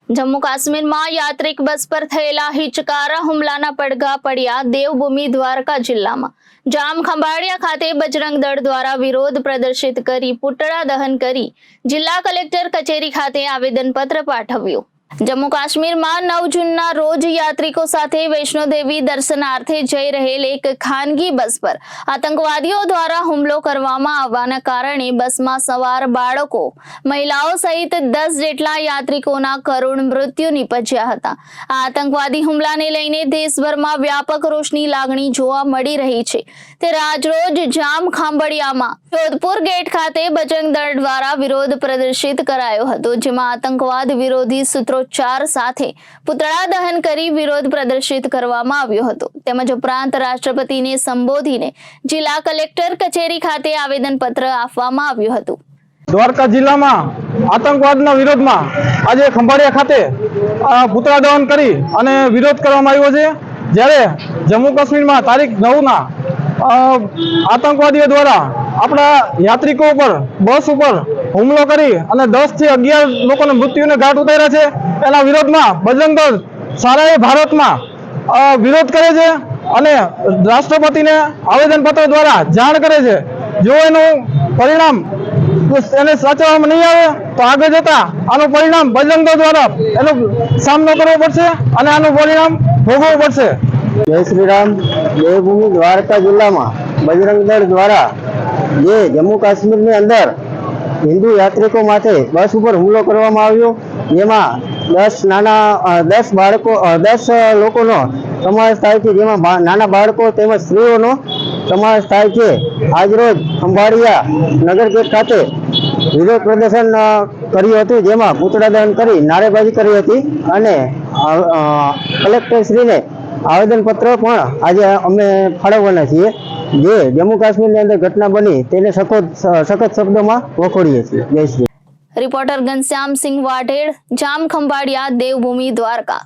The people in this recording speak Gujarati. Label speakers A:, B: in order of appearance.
A: જમ્મુ કાશ્મીરમાં યાત્રિક બસ પર થયેલા હિચકારા હુમલાના પડઘા પડ્યા દેવભૂમિ દ્વારકા જિલ્લામાં જામ ખંભાળિયા ખાતે બજરંગ દળ દ્વારા વિરોધ પ્રદર્શિત કરી પુતળા દહન કરી જિલ્લા કલેક્ટર કચેરી ખાતે આવેદનપત્ર પાઠવ્યું। જમ્મુ કાશ્મીરમાં 9 જૂનના રોજ યાત્રિકો સાથે વૈષ્ણોદેવી દર્શનાર્થે જઈ રહેલ એક ખાનગી બસ પર આતંકવાદીઓ દ્વારા હુમલો કરવામાં આવવાના કારણે બસમાં સવાર બાળકો, મહિલાઓ સહિત 10 જેટલા યાત્રિકોના કરુણ મૃત્યુ નિપજ્યા હતા। આ આતંકવાદી હુમલાને લઈને દેશભરમાં વ્યાપક રોષની લાગણી જોવા મળી રહી છે। ત્યારે આજરોજ જામ ખાંભળિયામાં જોધપુર ગેટ ખાતે બજરંગ દળ દ્વારા વિરોધ પ્રદર્શિત કરાયો હતો, જેમાં આતંકવાદ વિરોધી સૂત્રોચ્ચાર સાથે પુતળા દહન કરી વિરોધ પ્રદર્શિત કરવામાં આવ્યો હતો। તેમજ ઉપરાંત રાષ્ટ્રપતિને સંબોધીને જિલ્લા કલેક્ટર કચેરી ખાતે આવેદનપત્ર આપવામાં આવ્યું હતું।
B: દ્વારકા જિલ્લામાં આતંકવાદના વિરોધમાં આજે ખંભાળિયા ખાતે પુતળા દહન કરી અને વિરોધ કરવામાં આવ્યો છે। જ્યારે જમ્મુ કાશ્મીરમાં તારીખ 9ના આતંકવાદીઓ દ્વારા આપણા યાત્રિકો ઉપર બસ ઉપર હુમલો કરી અને 10 થી 11 લોકોને મૃત્યુને ઘાટ ઉતાર્યા છે। એના વિરોધમાં બજરંગ દળ સારા ભારતમાં વિરોધ કરે છે અને રાષ્ટ્રપતિને આવેદનપત્ર દ્વારા જાણ કરે છે। જો એનું પરિણામ એને સાચવવામાં નહીં આવે તો આગળ જતા આનું પરિણામ બજરંગ દળ દ્વારા એનો સામનો કરવો પડશે અને આનું પરિણામ ભોગવવું પડશે।
C: જય શ્રી રામ। દેવભૂમિ દ્વારકા જિલ્લામાં બજરંગ દળ દ્વારા જે જમ્મુ કાશ્મીરની અંદર હિન્દુ યાત્રિકો માટે બસ ઉપર હુમલો કરવામાં આવ્યો, જેમાં 10 લોકોનો સમાવેશ થાય છે, જેમાં નાના બાળકો તેમજ સ્ત્રીઓનો સમાવેશ થાય છે। આજરોજ ખંભાળિયા નગર ગેટ ખાતે વિરોધ પ્રદર્શન કર્યું હતું, જેમાં પુતળા દહન કરી નારેબાજી કરી હતી અને કલેક્ટરશ્રીને આવેદનપત્ર પણ આજે અમે ફાળવવાના છીએ। જે જમ્મુ કાશ્મીરની અંદર ઘટના બની તેને સખત શબ્દોમાં વખોડીએ છીએ। જય શ્રી।
A: રિપોર્ટર ઘનશ્યામ સિંહ વાઢેર, જામ ખંભાળિયા, દેવભૂમિ દ્વારકા।